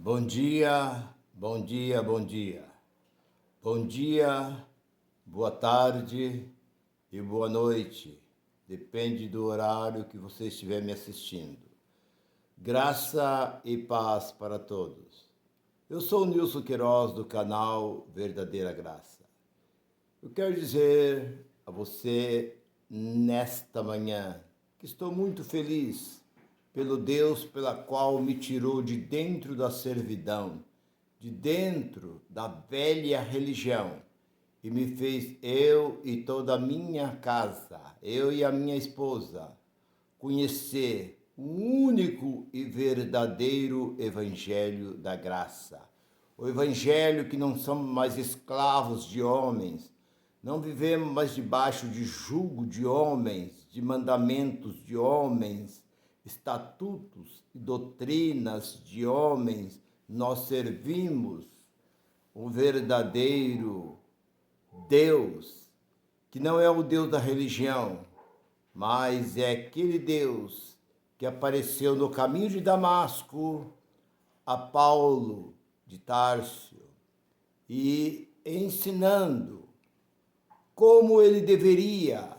Bom dia, bom dia, bom dia. Bom dia, boa tarde e boa noite. Depende do horário que você estiver me assistindo. Graça e paz para todos. Eu sou o Nilson Queiroz do canal Verdadeira Graça. Eu quero dizer a você nesta manhã que estou muito feliz pelo Deus pela qual me tirou de dentro da servidão, de dentro da velha religião, e me fez eu e toda a minha casa, eu e a minha esposa, conhecer o único e verdadeiro Evangelho da Graça. O Evangelho que não somos mais escravos de homens, não vivemos mais debaixo de jugo de homens, de mandamentos de homens, estatutos e doutrinas de homens. Nós servimos o verdadeiro Deus, que não é o Deus da religião, mas é aquele Deus que apareceu no caminho de Damasco a Paulo de Tárcio e ensinando como ele deveria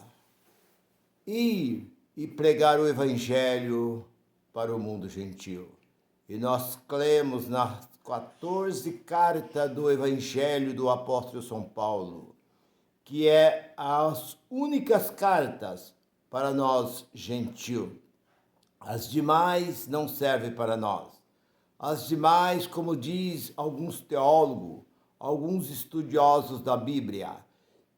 ir e pregar o Evangelho para o mundo gentil. E nós cremos nas 14 cartas do Evangelho do apóstolo São Paulo, que é as únicas cartas para nós gentil. As demais não servem para nós. As demais, como diz alguns teólogos, alguns estudiosos da Bíblia,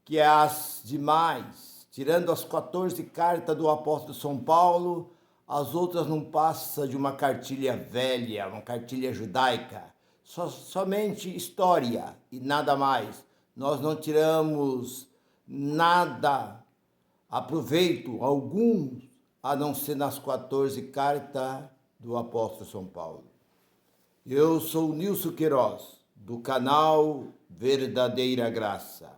que as demais, tirando as 14 cartas do apóstolo São Paulo, as outras não passam de uma cartilha velha, uma cartilha judaica, somente história e nada mais. Nós não tiramos nada, aproveito algum, a não ser nas 14 cartas do apóstolo São Paulo. Eu sou o Nilson Queiroz, do canal Verdadeira Graça.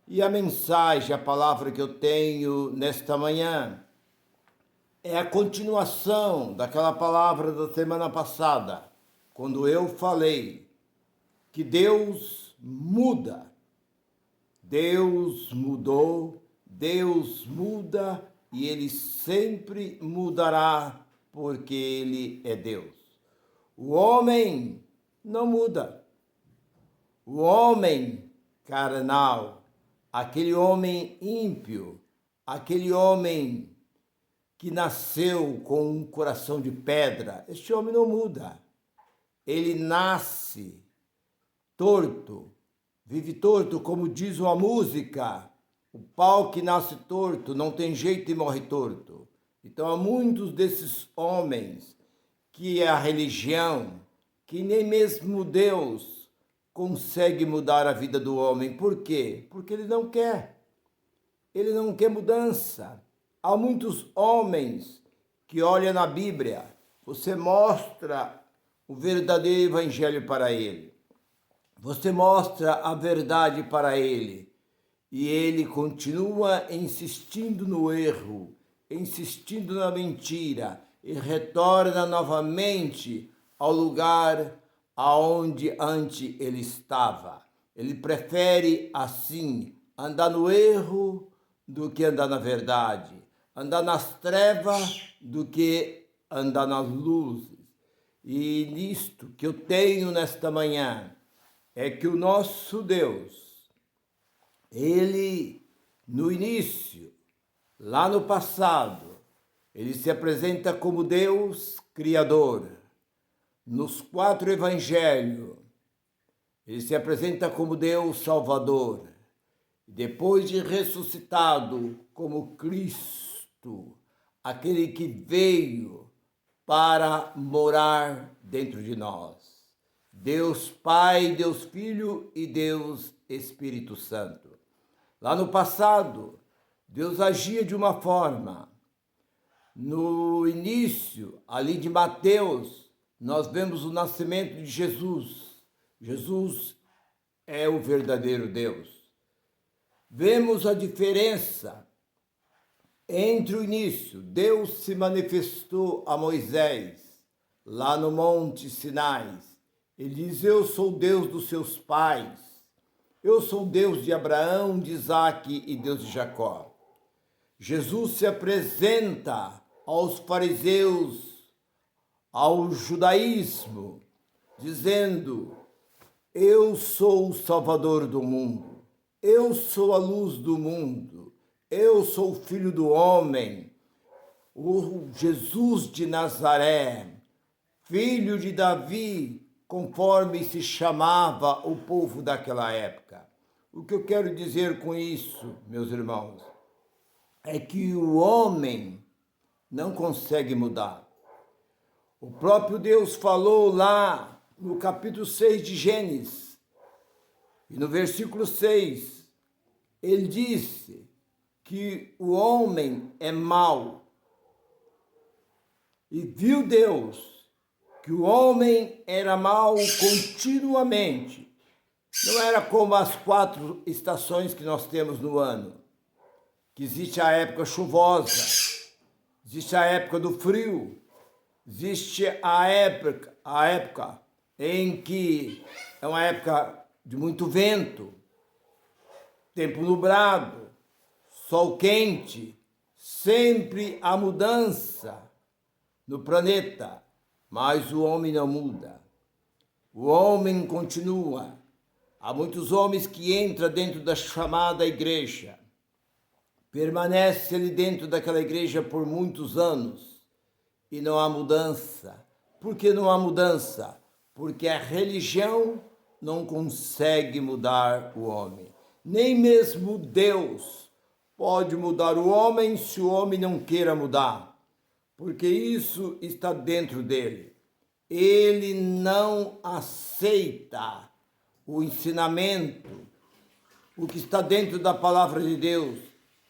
E a mensagem, a palavra que eu tenho nesta manhã é a continuação daquela palavra da semana passada, quando eu falei que Deus muda. Deus mudou, Deus muda e Ele sempre mudará, porque Ele é Deus. O homem não muda. O homem carnal, aquele homem ímpio, aquele homem que nasceu com um coração de pedra, este homem não muda. Ele nasce torto, vive torto, como diz uma música, o pau que nasce torto não tem jeito e morre torto. Então há muitos desses homens que é a religião, que nem mesmo Deus consegue mudar a vida do homem. Por quê? Porque ele não quer. Ele não quer mudança. Há muitos homens que olham na Bíblia, você mostra o verdadeiro evangelho para ele. Você mostra a verdade para ele. E ele continua insistindo no erro, insistindo na mentira, e retorna novamente ao lugar aonde antes ele estava. Ele prefere, assim, andar no erro do que andar na verdade, andar nas trevas do que andar nas luzes. E nisto que eu tenho nesta manhã é que o nosso Deus, Ele, no início, lá no passado, Ele se apresenta como Deus Criador. Nos 4 evangelhos, Ele se apresenta como Deus Salvador. Depois de ressuscitado como Cristo, aquele que veio para morar dentro de nós. Deus Pai, Deus Filho e Deus Espírito Santo. Lá no passado, Deus agia de uma forma. No início, ali de Mateus, nós vemos o nascimento de Jesus. Jesus é o verdadeiro Deus. Vemos a diferença entre o início. Deus se manifestou a Moisés, lá no Monte Sinai, Ele diz: eu sou o Deus dos seus pais. Eu sou o Deus de Abraão, de Isaque e Deus de Jacó. Jesus se apresenta aos fariseus, ao judaísmo, dizendo: eu sou o Salvador do mundo, eu sou a luz do mundo, eu sou o Filho do homem, o Jesus de Nazaré, filho de Davi, conforme se chamava o povo daquela época. O que eu quero dizer com isso, meus irmãos, é que o homem não consegue mudar. O próprio Deus falou lá no capítulo 6 de Gênesis, e no versículo 6, ele disse que o homem é mau. E viu Deus que o homem era mau continuamente. Não era como as 4 estações que nós temos no ano, que existe a época chuvosa, existe a época do frio, existe a época em que é uma época de muito vento, tempo nublado, sol quente, sempre há mudança no planeta, mas o homem não muda. O homem continua. Há muitos homens que entram dentro da chamada igreja, permanece ali dentro daquela igreja por muitos anos e não há mudança. Por que não há mudança? Porque a religião não consegue mudar o homem. Nem mesmo Deus pode mudar o homem se o homem não queira mudar, porque isso está dentro dele. Ele não aceita o ensinamento, o que está dentro da palavra de Deus.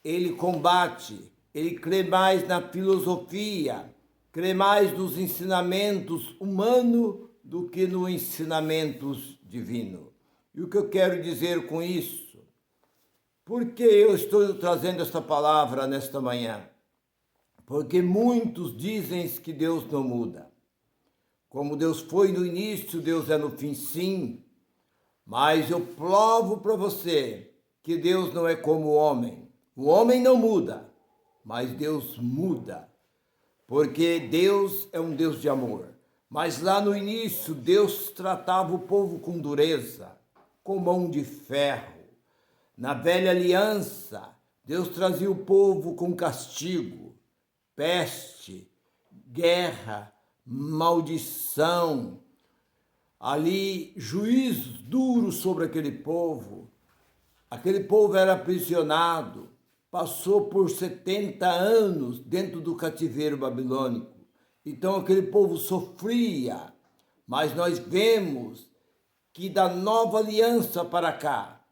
Ele combate, ele crê mais na filosofia, crê mais nos ensinamentos humanos do que nos ensinamentos divinos. E o que eu quero dizer com isso? Por que eu estou trazendo esta palavra nesta manhã? Porque muitos dizem que Deus não muda. Como Deus foi no início, Deus é no fim, sim. Mas eu provo para você que Deus não é como o homem. O homem não muda, mas Deus muda. Porque Deus é um Deus de amor. Mas lá no início, Deus tratava o povo com dureza, com mão de ferro. Na velha aliança, Deus trazia o povo com castigo, peste, guerra, maldição. Ali, juízos duros sobre aquele povo. Aquele povo era aprisionado, passou por 70 anos dentro do cativeiro babilônico. Então aquele povo sofria, mas nós vemos que da nova aliança para cá,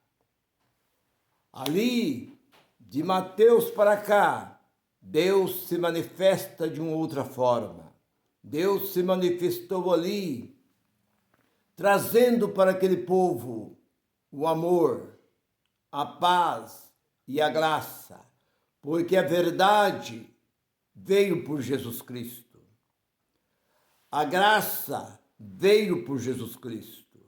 ali de Mateus para cá, Deus se manifesta de uma outra forma. Deus se manifestou ali, trazendo para aquele povo o amor, a paz e a graça, porque a verdade veio por Jesus Cristo. A graça veio por Jesus Cristo,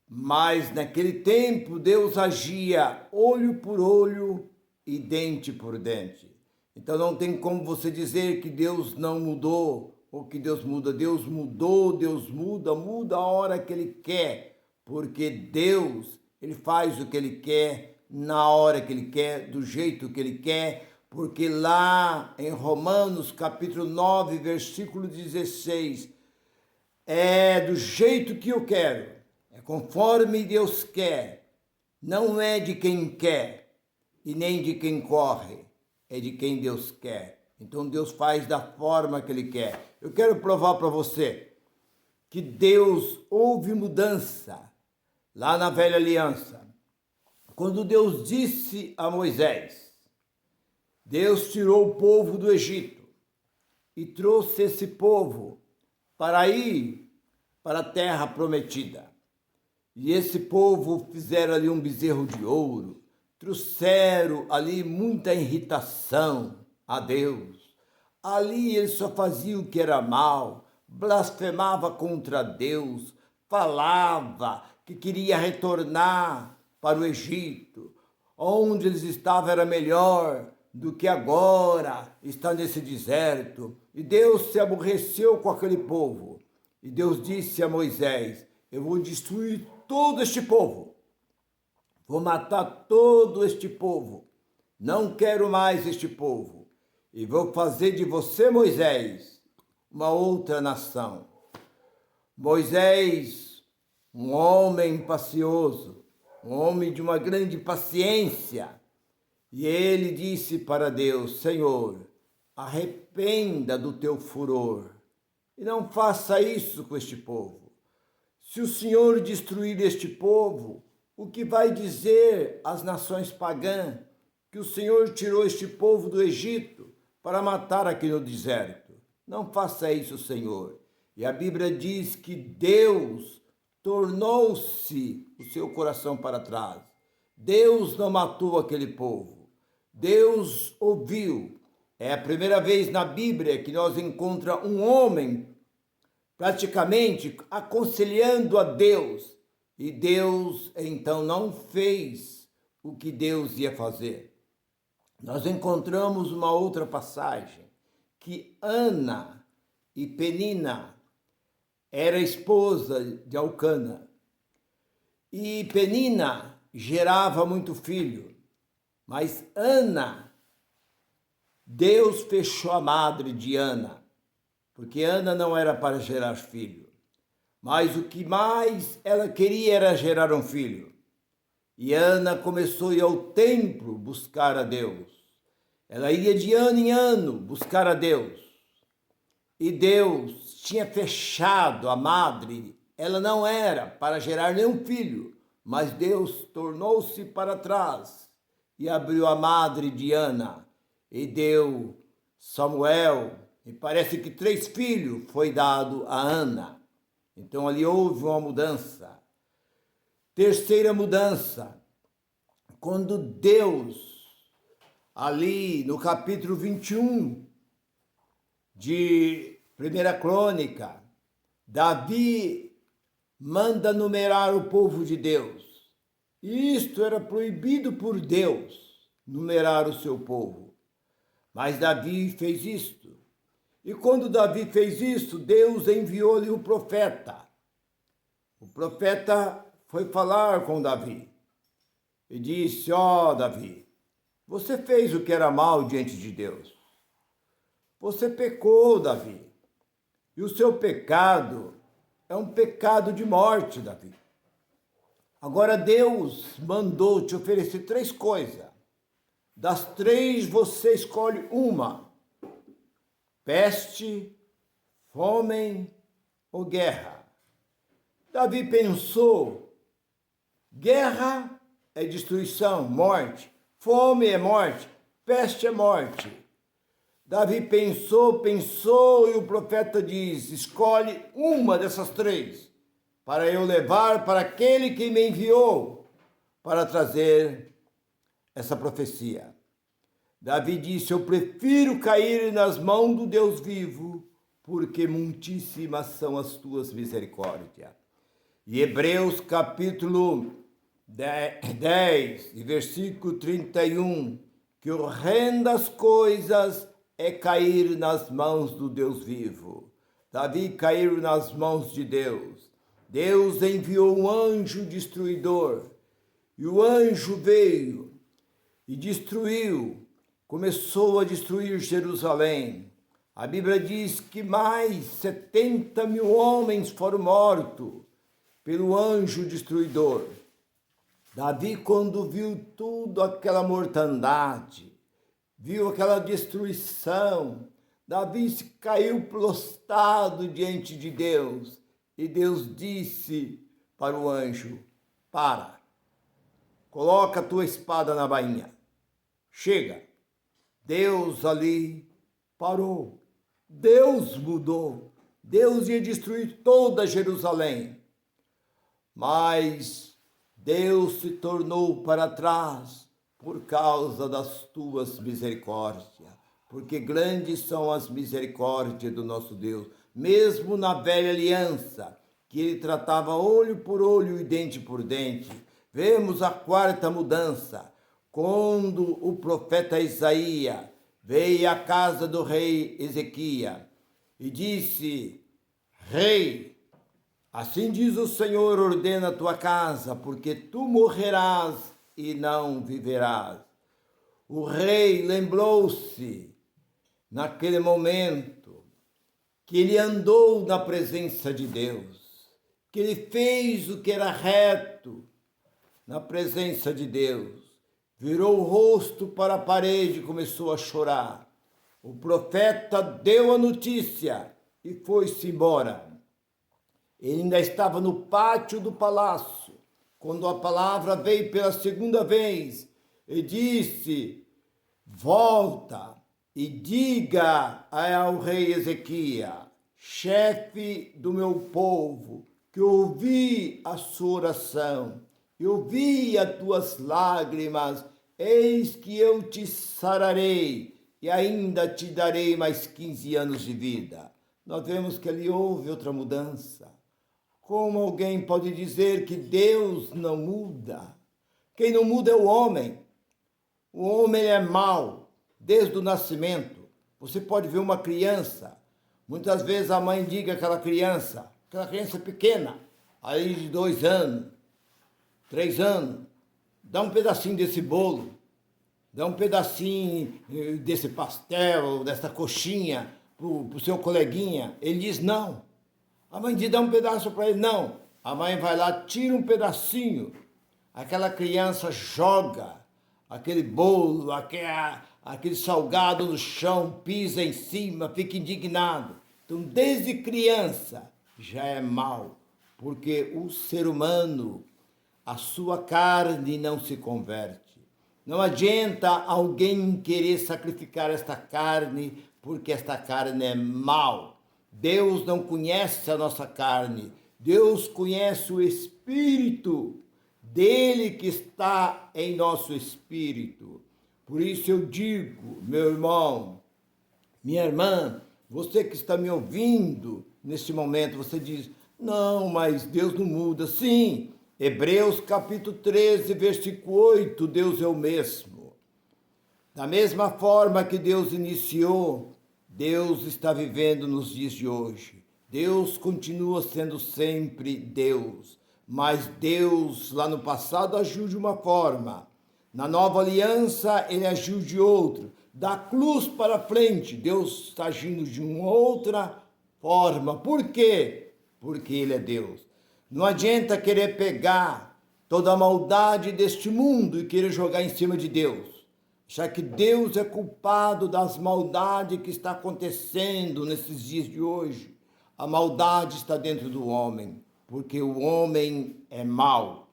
mas naquele tempo Deus agia olho por olho e dente por dente. Então não tem como você dizer que Deus não mudou ou que Deus muda. Deus mudou, Deus muda a hora que Ele quer, porque Deus, Ele faz o que Ele quer, na hora que Ele quer, do jeito que Ele quer, porque lá em Romanos capítulo 9, versículo 16, é do jeito que eu quero, é conforme Deus quer, não é de quem quer e nem de quem corre, é de quem Deus quer. Então Deus faz da forma que Ele quer. Eu quero provar para você que Deus houve mudança lá na velha aliança. Quando Deus disse a Moisés, Deus tirou o povo do Egito e trouxe esse povo para ir para a terra prometida. E esse povo fizeram ali um bezerro de ouro, trouxeram ali muita irritação a Deus. Ali ele só fazia o que era mal, blasfemava contra Deus, falava que queria retornar para o Egito. Onde eles estavam era melhor do que agora está nesse deserto. E Deus se aborreceu com aquele povo. E Deus disse a Moisés: eu vou destruir todo este povo. Vou matar todo este povo. Não quero mais este povo. E vou fazer de você, Moisés, uma outra nação. Moisés, um homem pacioso, um homem de uma grande paciência. E ele disse para Deus: Senhor, arrependa do teu furor e não faça isso com este povo. Se o Senhor destruir este povo, o que vai dizer às nações pagãs que o Senhor tirou este povo do Egito para matar aqui no deserto? Não faça isso, Senhor. E a Bíblia diz que Deus tornou-se o seu coração para trás. Deus não matou aquele povo. Deus ouviu. É a primeira vez na Bíblia que nós encontramos um homem praticamente aconselhando a Deus. E Deus então não fez o que Deus ia fazer. Nós encontramos uma outra passagem que Ana e Penina era esposa de Elcana. E Penina gerava muito filho, mas Ana, Deus fechou a madre de Ana, porque Ana não era para gerar filho, mas o que mais ela queria era gerar um filho. E Ana começou a ir ao templo buscar a Deus. Ela ia de ano em ano buscar a Deus. E Deus tinha fechado a madre. Ela não era para gerar nenhum filho, mas Deus tornou-se para trás e abriu a madre de Ana e deu Samuel. E parece que 3 filhos foi dado a Ana. Então ali houve uma mudança. Terceira mudança, quando Deus, ali no capítulo 21 de 1 Crônica, Davi manda numerar o povo de Deus. Isto era proibido por Deus, numerar o seu povo. Mas Davi fez isto. E quando Davi fez isso, Deus enviou-lhe um profeta. O profeta foi falar com Davi e disse: ó, Davi, você fez o que era mal diante de Deus. Você pecou, Davi. E o seu pecado é um pecado de morte, Davi. Agora Deus mandou te oferecer 3 coisas. Das 3 você escolhe uma: peste, fome ou guerra. Davi pensou: guerra é destruição, morte. Fome é morte, peste é morte. Davi pensou e o profeta diz: escolhe uma dessas 3 para eu levar para aquele que me enviou para trazer essa profecia. Davi disse: eu prefiro cair nas mãos do Deus vivo, porque muitíssimas são as tuas misericórdias. E Hebreus capítulo 10, e versículo 31, que horrendas coisas é cair nas mãos do Deus vivo. Davi caiu nas mãos de Deus. Deus enviou um anjo destruidor, e o anjo veio e destruiu, começou a destruir Jerusalém. A Bíblia diz que mais 70 mil homens foram mortos pelo anjo destruidor. Davi, quando viu tudo aquela mortandade, viu aquela destruição, Davi se caiu prostrado diante de Deus. E Deus disse para o anjo: para, coloca a tua espada na bainha, chega. Deus ali parou. Deus mudou. Deus ia destruir toda Jerusalém. Mas Deus se tornou para trás por causa das tuas misericórdias. Porque grandes são as misericórdias do nosso Deus. Mesmo na velha aliança, que ele tratava olho por olho e dente por dente. Vemos a quarta mudança, quando o profeta Isaías veio à casa do rei Ezequias e disse: Rei, assim diz o Senhor, ordena a tua casa, porque tu morrerás e não viverás. O rei lembrou-se, naquele momento, que ele andou na presença de Deus, que ele fez o que era reto na presença de Deus. Virou o rosto para a parede e começou a chorar. O profeta deu a notícia e foi-se embora. Ele ainda estava no pátio do palácio, quando a palavra veio pela segunda vez e disse: volta e diga ao rei Ezequias, chefe do meu povo, que ouvi a sua oração, eu vi as tuas lágrimas, eis que eu te sararei e ainda te darei mais 15 anos de vida. Nós vemos que ali houve outra mudança. Como alguém pode dizer que Deus não muda? Quem não muda é o homem. O homem é mau desde o nascimento. Você pode ver uma criança, muitas vezes a mãe diga àquela criança pequena, aí de 2 anos, 3 anos, dá um pedacinho desse bolo, dá um pedacinho desse pastel, dessa coxinha para o seu coleguinha. Ele diz não. A mãe diz, dá um pedaço para ele. Não. A mãe vai lá, tira um pedacinho. Aquela criança joga aquele bolo, aquele salgado no chão, pisa em cima, fica indignado. Então, desde criança, já é mal, porque o ser humano, a sua carne não se converte. Não adianta alguém querer sacrificar esta carne, porque esta carne é mal. Deus não conhece a nossa carne, Deus conhece o Espírito dele que está em nosso espírito. Por isso eu digo, meu irmão, minha irmã, você que está me ouvindo neste momento, você diz, não, mas Deus não muda. Sim, Hebreus capítulo 13, versículo 8, Deus é o mesmo. Da mesma forma que Deus iniciou, Deus está vivendo nos dias de hoje. Deus continua sendo sempre Deus. Mas Deus, lá no passado, agiu de uma forma. Na nova aliança, ele agiu de outra. Da cruz para frente, Deus está agindo de uma outra forma. Por quê? Porque ele é Deus. Não adianta querer pegar toda a maldade deste mundo e querer jogar em cima de Deus. Já que Deus é culpado das maldades que está acontecendo nesses dias de hoje. A maldade está dentro do homem, porque o homem é mau.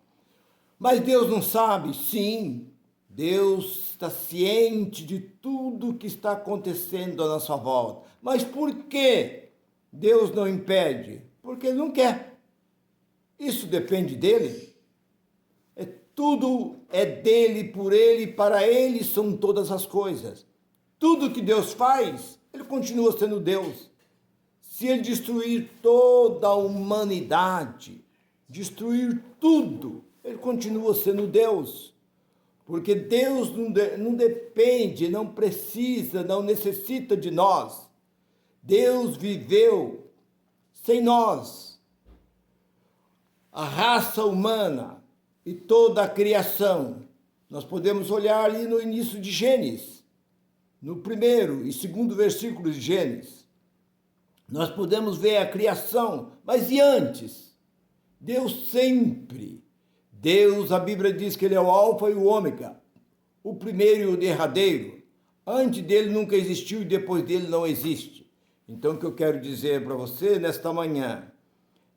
Mas Deus não sabe? Sim, Deus está ciente de tudo que está acontecendo à nossa volta. Mas por que Deus não impede? Porque Ele não quer. Isso depende dele. Tudo é dele, por ele, para ele são todas as coisas. Tudo que Deus faz, ele continua sendo Deus. Se ele destruir toda a humanidade, destruir tudo, ele continua sendo Deus. Porque Deus não depende, não precisa, não necessita de nós. Deus viveu sem nós. A raça humana e toda a criação. Nós podemos olhar ali no início de Gênesis, no 1º e 2º versículo de Gênesis. Nós podemos ver a criação, mas e antes? Deus sempre. Deus, a Bíblia diz que Ele é o alfa e o ômega, o primeiro e o derradeiro. Antes dele nunca existiu e depois dele não existe. Então o que eu quero dizer para você nesta manhã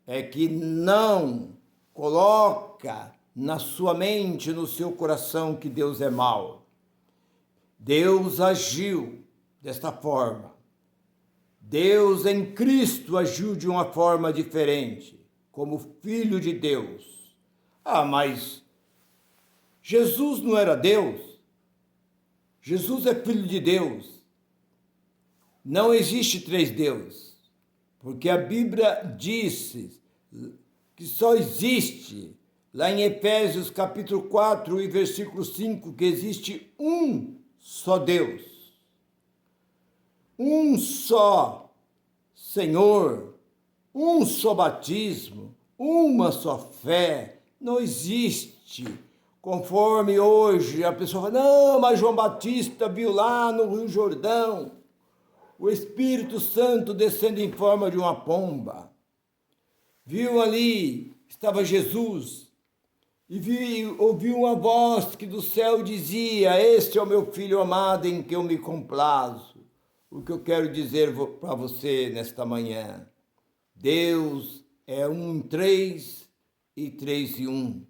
é que não coloca na sua mente, no seu coração, que Deus é mau. Deus agiu desta forma. Deus em Cristo agiu de uma forma diferente, como Filho de Deus. Ah, mas Jesus não era Deus? Jesus é Filho de Deus. Não existe 3 deuses, porque a Bíblia diz que só existe, lá em Efésios capítulo 4 e versículo 5, que existe um só Deus, um só Senhor, um só batismo, uma só fé. Não existe, conforme hoje a pessoa fala, não, mas João Batista viu lá no Rio Jordão o Espírito Santo descendo em forma de uma pomba. Viu ali, estava Jesus, e ouviu uma voz que do céu dizia, este é o meu Filho amado em que eu me comprazo. O que eu quero dizer para você nesta manhã, Deus é um em três e três em um.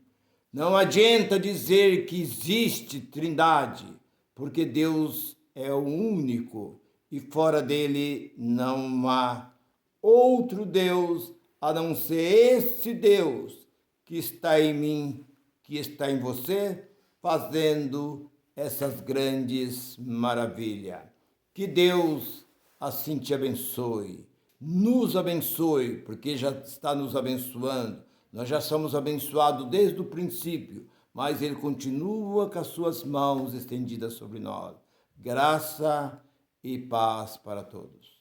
Não adianta dizer que existe trindade, porque Deus é o único e fora dele não há outro Deus a não ser esse Deus que está em mim, que está em você, fazendo essas grandes maravilhas. Que Deus assim te abençoe, nos abençoe, porque já está nos abençoando. Nós já somos abençoados desde o princípio, mas Ele continua com as suas mãos estendidas sobre nós. Graça e paz para todos.